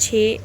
6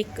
1